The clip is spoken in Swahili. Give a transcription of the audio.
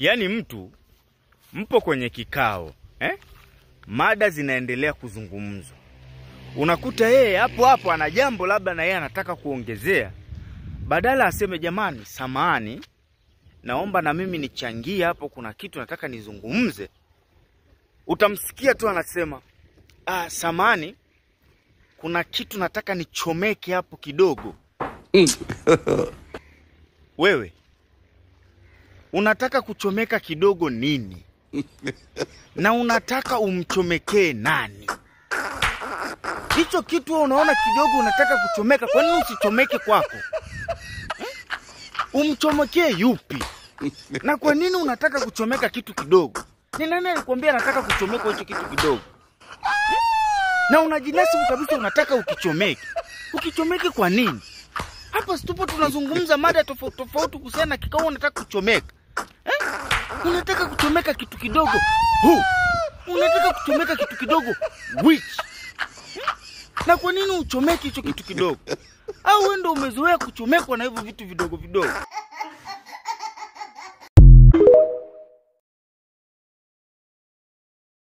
Yaani mpo kwenye kikao, mada zinaendelea kuzungumzwa. Unakuta yeye hapo ana jambo labda na yeye anataka kuongezea. Badala aseme jamani, samahani, naomba na mimi nichangie hapo, kuna kitu nataka nizungumze. Utamsikia tu anasema, samahani, kuna kitu nataka nichomeke hapo kidogo. Wewe unataka kuchomeka kidogo nini? Na unataka umchomekee nani? Hicho kitu unaona kidogo unataka kuchomeka, kwa nini usichomeke kwako? Umchomekee yupi? Na kwa nini unataka kuchomeka kitu kidogo? Ni nani alikwambia nataka kuchomeka hicho kitu kidogo? Na unajinasibu kabisa unataka ukichomeke. Ukichomeke kwa nini? Hapa stupo tunazungumza mada tofauti kuhusiana na kikao unataka kuchomeka. Unataka kuchomeka kitu kidogo. Unataka kuchomeka kitu kidogo which? Na kwa nini uchomeke hicho kitu kidogo? Au wewe ndio umezoea kuchomekwa na hivyo vitu vidogo vidogo?